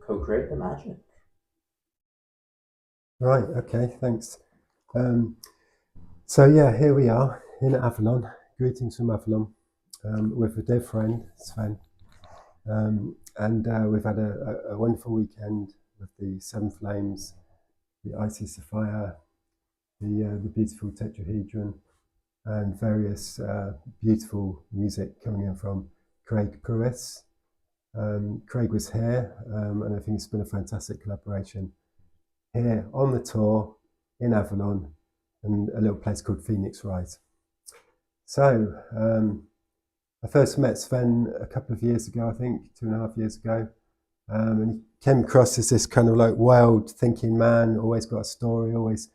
co-create the magic. Right, okay, thanks. So yeah, here we are in Avalon. Greetings from Avalon with a dear friend, Sven. And we've had a wonderful weekend with the Seven Flames, the Isis Sophia, the beautiful tetrahedron, and various beautiful music coming in from Craig Pruis. Craig was here, and I think it's been a fantastic collaboration here on the tour in Avalon and a little place called Phoenix Rise. So I first met Sven a couple of years ago, I think 2.5 years ago, and he came across as this kind of like wild thinking man, always got a story, always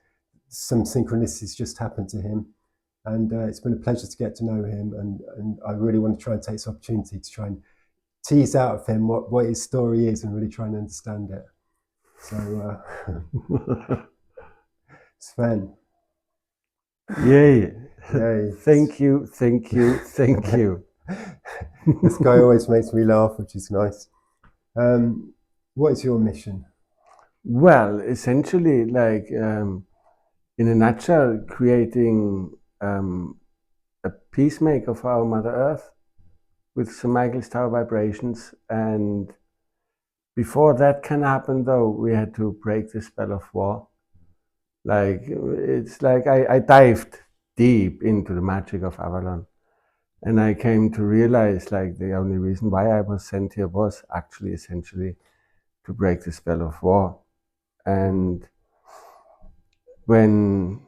some synchronicities just happened to him. And it's been a pleasure to get to know him, and I really want to try and take this opportunity to try and tease out of him what his story is and really try and understand it. So, Sven. Yay. Yay. Thank you. This guy always makes me laugh, which is nice. What is your mission? Well, essentially, like in a nutshell, creating a peacemaker for our Mother Earth with St. Michael's Tower vibrations. And before that can happen, though, we had to break the spell of war. Like, it's like I dived deep into the magic of Avalon. And I came to realize, like, the only reason why I was sent here was actually essentially to break the spell of war. And when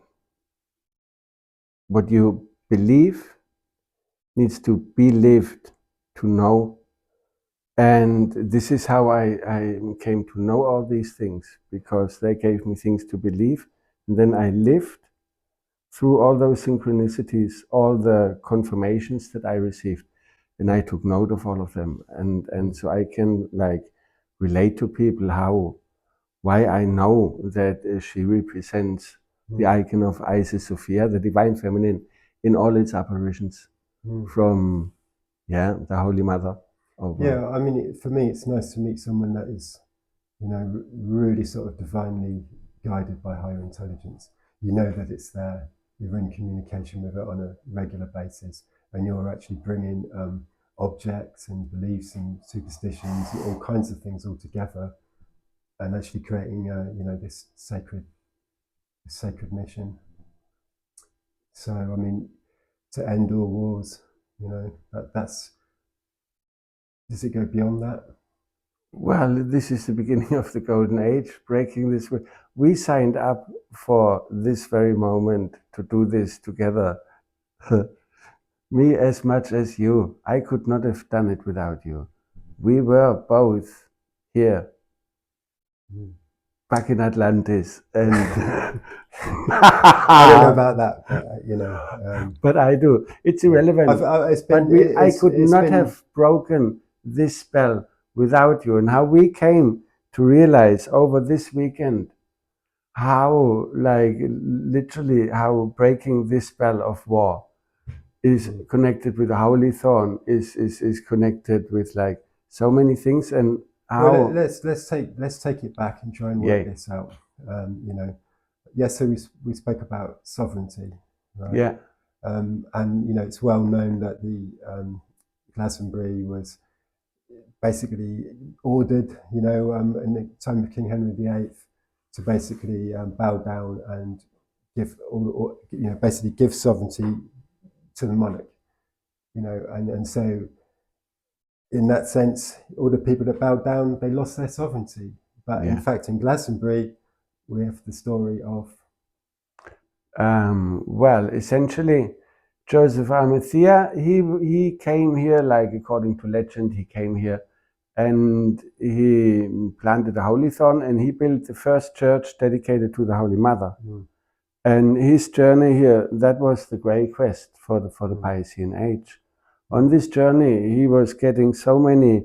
what you believe needs to be lived to know. And this is how I came to know all these things, because they gave me things to believe. And then I lived through all those synchronicities, all the confirmations that I received. And I took note of all of them. And so I can like relate to people why I know that she represents the icon of Isis Sophia, the divine feminine, in all its apparitions from the Holy Mother. Yeah, I mean, for me, it's nice to meet someone that is, really sort of divinely guided by higher intelligence. You know that it's there, you're in communication with it on a regular basis, and you're actually bringing objects and beliefs and superstitions, all kinds of things all together, and actually creating, this sacred mission. So, I mean, to end all wars, that's. Does it go beyond that? Well, this is the beginning of the Golden Age, breaking this. We signed up for this very moment to do this together. Me as much as you. I could not have done it without you. We were both here, back in Atlantis. And I don't know about that, but, but I do. It's irrelevant. I could not have broken this spell without you, and how we came to realize over this weekend how, like, literally how breaking this spell of war is connected with the Holy Thorn, is connected with like so many things. And how let's take it back and try and work this out. So we spoke about sovereignty, right? Yeah. And it's well known that the Glastonbury was basically ordered, in the time of King Henry VIII, to basically bow down and give, basically give sovereignty to the monarch, and so in that sense, all the people that bowed down, they lost their sovereignty. But in fact, in Glastonbury, we have the story of. Well, essentially, Joseph Arimathea, he came here, like according to legend, he came here and he planted a Holy Thorn, and he built the first church dedicated to the Holy Mother. And his journey here, that was the great quest for the Piscean Age. On this journey, he was getting so many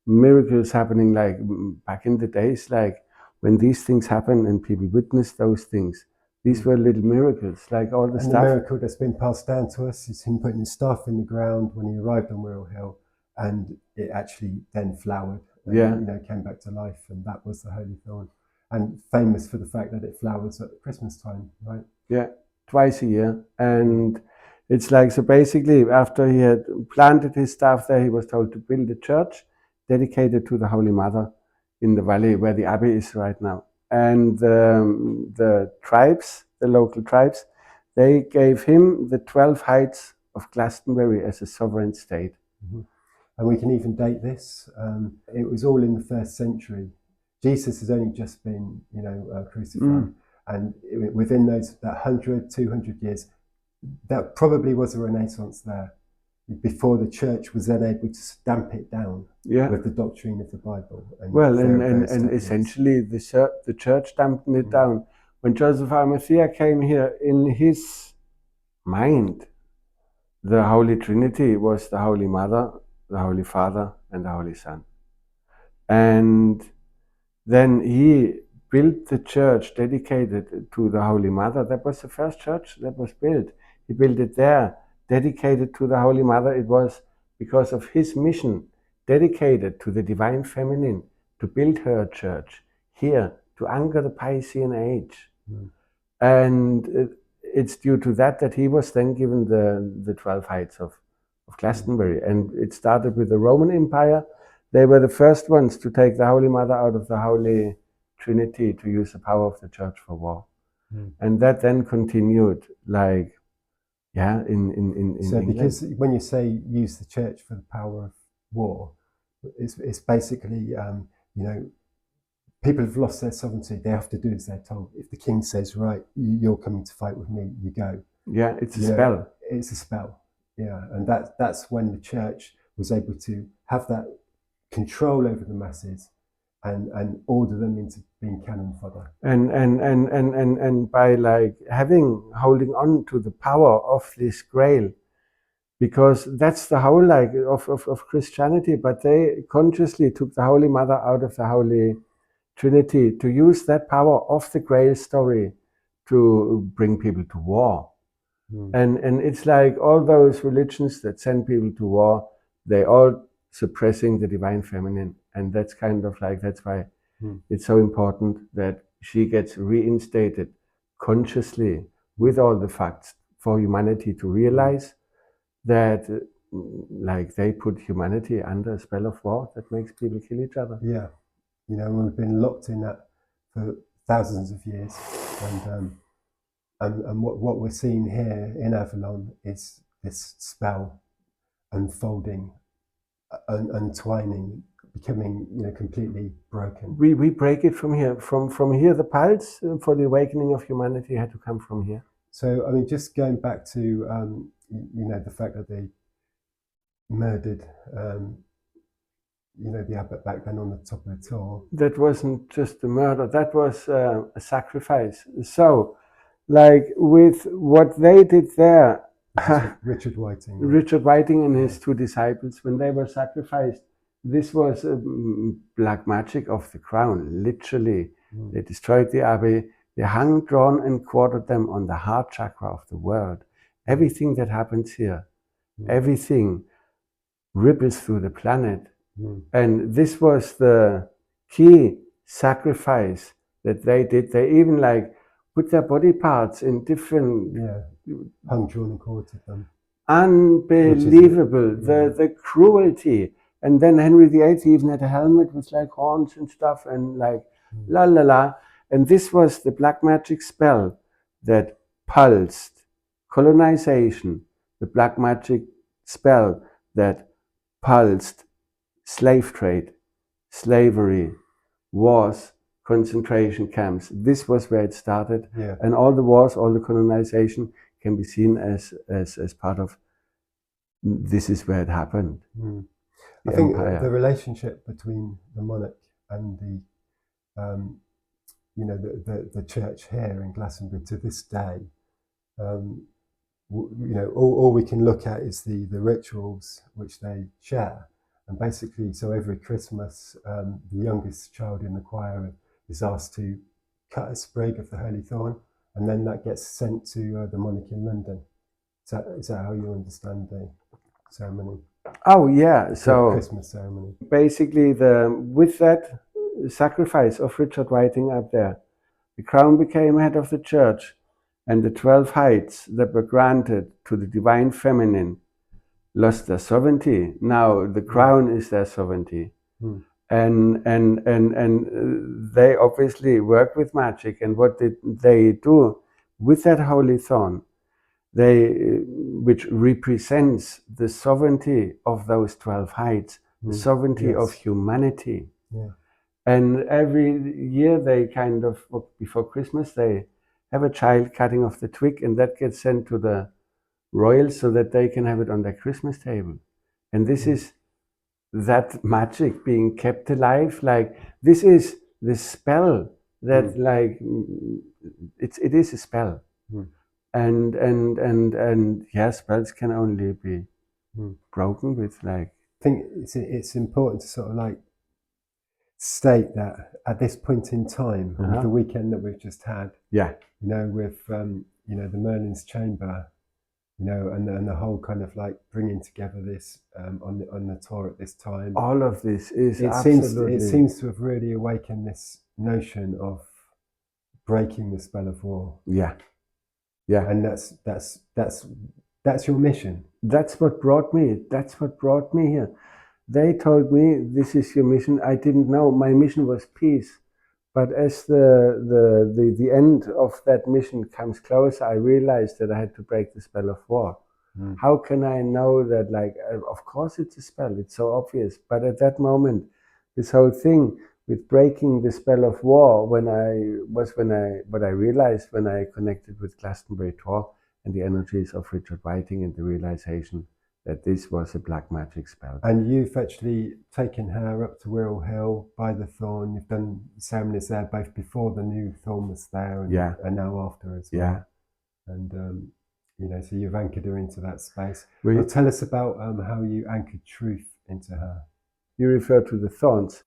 miracles happening, like back in the days, like when these things happen and people witness those things. These were little miracles, like all the stuff. And the miracle that's been passed down to us is him putting his staff in the ground when he arrived on Wirral Hill, and it actually then flowered Yeah. Came back to life, and that was the Holy Thorn, and famous for the fact that it flowers at Christmas time, right? Yeah, twice a year. And it's like, so basically, after he had planted his staff there, he was told to build a church dedicated to the Holy Mother in the valley where the abbey is right now. And the tribes, the local tribes, they gave him the 12 heights of Glastonbury as a sovereign state. Mm-hmm. And we can even date this. It was all in the 1st century. Jesus has only just been, crucified. And within that 100, 200 years, that probably was a renaissance there, before the church was then able to stamp it down with the doctrine of the Bible. And essentially the church stamped it down. When Joseph Arimathea came here, in his mind, the Holy Trinity was the Holy Mother, the Holy Father, and the Holy Son. And then he built the church dedicated to the Holy Mother. That was the first church that was built. He built it there, dedicated to the Holy Mother. It was because of his mission, dedicated to the Divine Feminine, to build her church here, to anchor the Piscean Age. And it's due to that he was then given the 12 heights of Glastonbury. And it started with the Roman Empire. They were the first ones to take the Holy Mother out of the Holy Trinity to use the power of the church for war. And that then continued, like, in so England. Because when you say use the church for the power of war, it's basically, people have lost their sovereignty. They have to do as they're told. If the king says, right, you're coming to fight with me, you go. Yeah, it's a spell. It's a spell. Yeah, and that's when the church was able to have that control over the masses and order them into being cannon fodder. And by like holding on to the power of this grail, because that's the whole of Christianity, but they consciously took the Holy Mother out of the Holy Trinity to use that power of the grail story to bring people to war. And it's like all those religions that send people to war, they all suppressing the Divine Feminine. And that's kind of like, that's why it's so important that she gets reinstated consciously with all the facts for humanity to realize that like they put humanity under a spell of war that makes people kill each other. Yeah, we've been locked in that for thousands of years. And what we're seeing here in Avalon is this spell unfolding, untwining, becoming completely broken. We break it from here. From here, the pulse for the awakening of humanity had to come from here. So, I mean, just going back to the fact that they murdered the abbot back then on the top of the Tor. That wasn't just a murder, that was a sacrifice. So, like with what they did there, Richard Whiting. Richard Whiting and his 2 disciples, when they were sacrificed, this was black magic of the crown, literally. They destroyed the abbey, they hung, drawn and quartered them on the heart chakra of the world. Everything that happens here, everything ripples through the planet. And this was the key sacrifice that they did. They even like put their body parts in different... hung, drawn and quartered them. Unbelievable, the cruelty. And then Henry VIII even had a helmet with like horns and stuff and like la la la. And this was the black magic spell that pulsed colonization, the black magic spell that pulsed slave trade, slavery, wars, concentration camps. This was where it started. And all the wars, all the colonization can be seen as part of, this is where it happened. I think the relationship between the monarch and the church here in Glastonbury to this day, all we can look at is the rituals which they share. And basically, so every Christmas, the youngest child in the choir is asked to cut a sprig of the Holy Thorn, and then that gets sent to the monarch in London. Is that how you understand the ceremony? Oh yeah, The so Christmas ceremony. basically with that sacrifice of Richard Whiting up there, the crown became head of the church, and the 12 heights that were granted to the divine feminine lost their sovereignty. Now the crown is their sovereignty. Mm. And they obviously work with magic. And what did they do with that holy thorn? Which represents the sovereignty of those 12 heights, the sovereignty of humanity. Yeah. And every year they kind of, before Christmas, they have a child cutting off the twig, and that gets sent to the royals so that they can have it on their Christmas table. And this is that magic being kept alive. Like, this is the spell that like it is a spell. And yeah, spells can only be broken with like. I think it's important to sort of like state that at this point in time, with the weekend that we've just had, with the Merlin's chamber, and the whole kind of like bringing together this on the tour at this time. All of this is it seems to have really awakened this notion of breaking the spell of war. Yeah. And that's your mission. That's what brought me here. They told me, this is your mission. I didn't know. My mission was peace. But as the end of that mission comes closer, I realized that I had to break the spell of war. How can I know that? Like, of course it's a spell. It's so obvious. But at that moment, this whole thing with breaking the spell of war, what I realized when I connected with Glastonbury tour and the energies of Richard Whiting, and the realization that this was a black magic spell. And you've actually taken her up to Wirral Hill by the thorn. You've done ceremonies there both before the new thorn was there and now after as well. Yeah. And so you've anchored her into that space. Well, tell us about how you anchored truth into her. You refer to the thorns.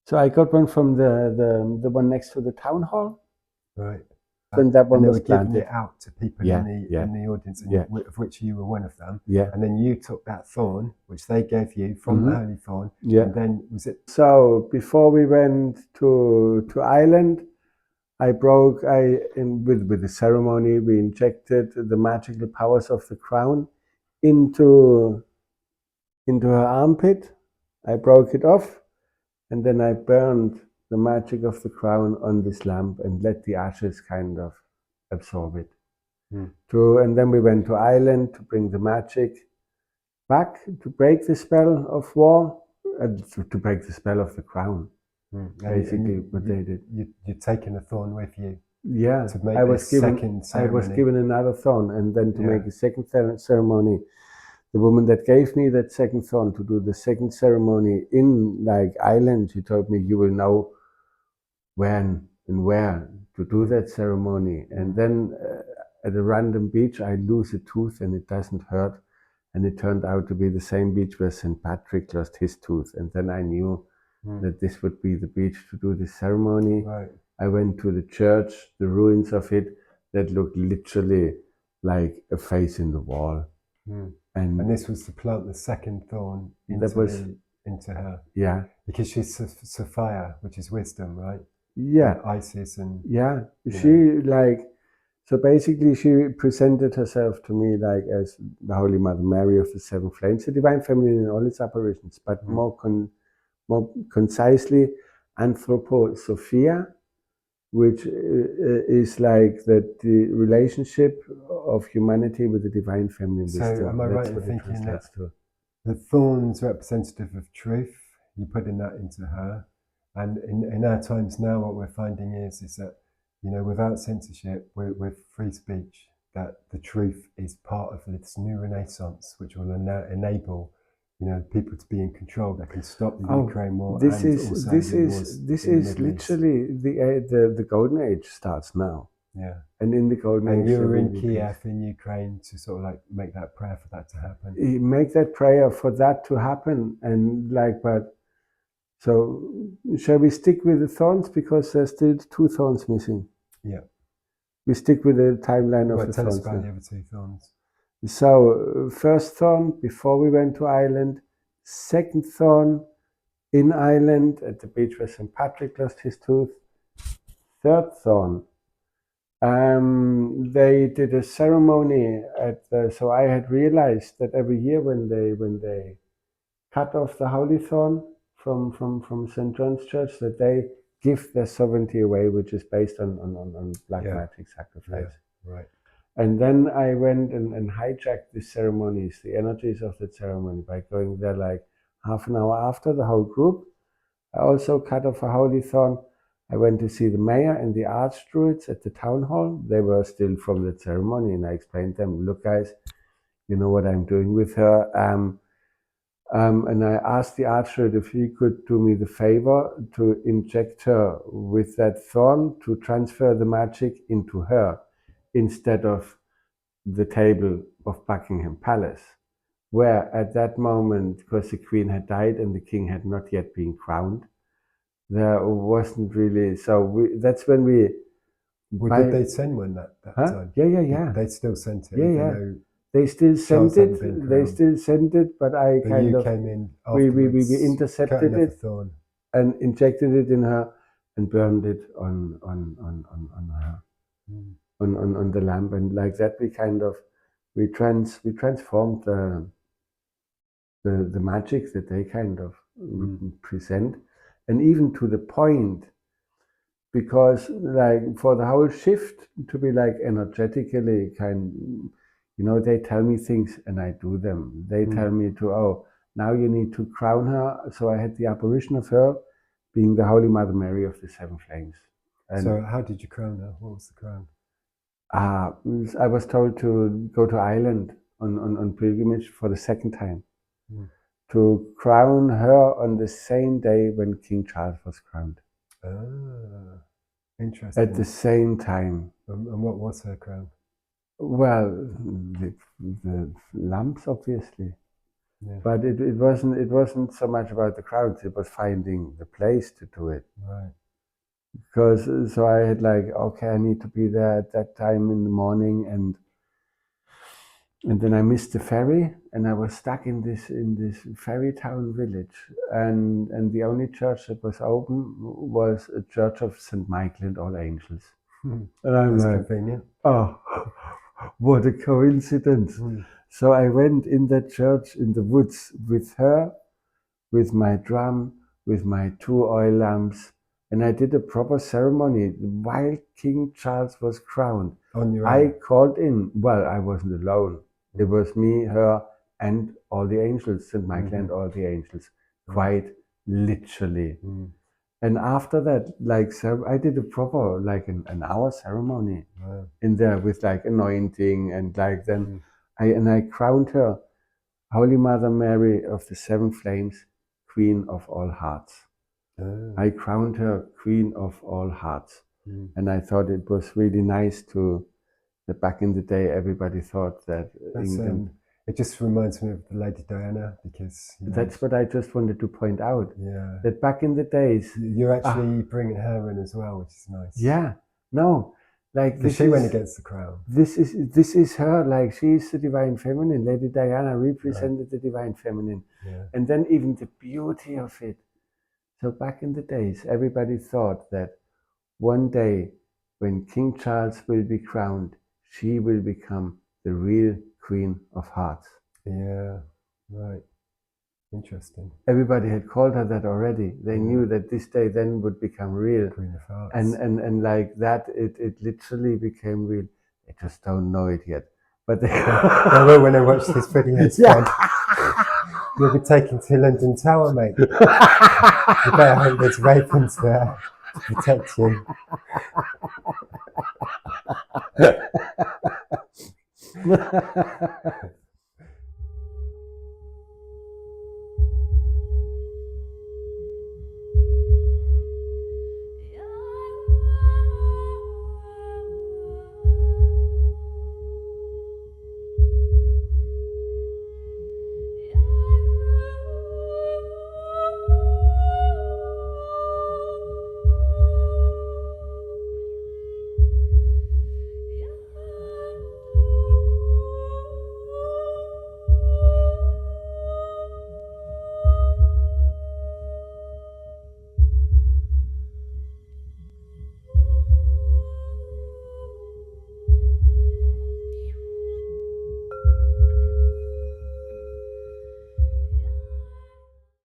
So I got one from the one next to the town hall. Right. And that one and they was were giving planted. it out to people in the audience, of which you were one of them. Yeah. And then you took that thorn, which they gave you from the Holy Thorn. Yeah. And then was it? So before we went to Ireland, with the ceremony, we injected the magical powers of the crown into her armpit. I broke it off, and then I burned the magic of the crown on this lamp and let the ashes kind of absorb it. And then we went to Ireland to bring the magic back, to break the spell of war, and to break the spell of the crown. Basically, what they did. You'd taken a thorn with you. Yeah, To make I was ceremony. given another thorn, and then to make a second ceremony. The woman that gave me that second thorn to do the second ceremony in like Ireland, she told me, you will know when and where to do that ceremony. And then at a random beach, I lose a tooth and it doesn't hurt. And it turned out to be the same beach where St. Patrick lost his tooth. And then I knew that this would be the beach to do this ceremony. Right. I went to the church, the ruins of it, that looked literally like a face in the wall. And this was to plant the second thorn into her. Yeah. Because she's Sophia, which is wisdom, right? Yeah. And Isis and... Yeah. So basically she presented herself to me like as the Holy Mother Mary of the Seven Flames, the Divine Feminine in all its apparitions, but more concisely Anthropo Sophia, which is like the relationship of humanity with the Divine Feminine wisdom. So am I right in thinking that the thorn's representative of truth, you put in that into her, and in our times now what we're finding is that, without censorship, with free speech, that the truth is part of this new renaissance, which will enable people to be in control, that can stop the Ukraine war. This is literally the golden age starts now. Yeah. And in the golden age, and you were in Kiev in Ukraine to sort of like make that prayer for that to happen. Make that prayer for that to happen, and so shall we stick with the thorns, because there's still 2 thorns missing? Yeah. We stick with the timeline of the tell thorns. Us about the other 2 thorns. So first thorn before we went to Ireland, second thorn in Ireland at the beach where St. Patrick lost his tooth, third thorn. They did a ceremony so I had realized that every year when they cut off the Holy Thorn from St. John's Church, that they give their sovereignty away, which is based on black magic sacrifice. Yeah, right. And then I went and hijacked the ceremonies, the energies of the ceremony, by going there like half an hour after the whole group. I also cut off a Holy Thorn. I went to see the mayor and the archdruids at the town hall. They were still from the ceremony, and I explained to them, look guys, you know what I'm doing with her. And I asked the archdruid if he could do me the favor to inject her with that thorn to transfer the magic into her instead of the table of Buckingham Palace, where at that moment, because the Queen had died and the King had not yet been crowned, there wasn't really, that's when we... Well, did they send one that time? Yeah. They still sent it? Yeah. They still sent it. But I came in afterwards, we intercepted it and injected it in her and burned it on her, on the lamp, and like that we transformed the magic that they kind of present, and even to the point, because like for the whole shift to be like energetically they tell me things and I do them. They tell me now you need to crown her. So I had the apparition of her being the Holy Mother Mary of the Seven Flames. And so how did you crown her? What was the crown? I was told to go to Ireland on pilgrimage for the second time, to crown her on the same day when King Charles was crowned. Ah, interesting. At the same time. And what was her crown? Well, the lamps, obviously. Yeah. But it wasn't so much about the crowds, it was finding the place to do it. Right. Because so I had like, okay, I need to be there at that time in the morning, and then I missed the ferry, and I was stuck in this ferry town village, and the only church that was open was a church of St. Michael and All Angels. And I'm like, convenient. Oh, what a coincidence. So I went in that church in the woods with her, with my drum, with my 2 oil lamps, and I did a proper ceremony while King Charles was crowned. On your own. I called in, well, I wasn't alone. It was me, her, and all the angels, St. Michael and all the angels, quite literally. And after that, I did a proper, like an hour ceremony in there with like anointing, and like then I crowned her Holy Mother Mary of the Seven Flames, Queen of all Hearts. I crowned her Queen of all Hearts. And I thought it was really nice that back in the day everybody thought that England... It just reminds me of the Lady Diana, because... That's what I just wanted to point out. Yeah. That back in the days... You're actually bringing her in as well, which is nice. Yeah. No. Like she went against the crown. This is her, like she's the Divine Feminine. Lady Diana represented the Divine Feminine. Yeah. And then even the beauty of it. So back in the days, everybody thought that one day when King Charles will be crowned, she will become the real Queen of Hearts. Yeah, right. Interesting. Everybody had called her that already. They knew that this day then would become real. Queen of Hearts. And like that, it literally became real. They just don't know it yet. But they will when they watch this video. You'll be taken to London Tower, mate. You better hope there's ravens there to protect you.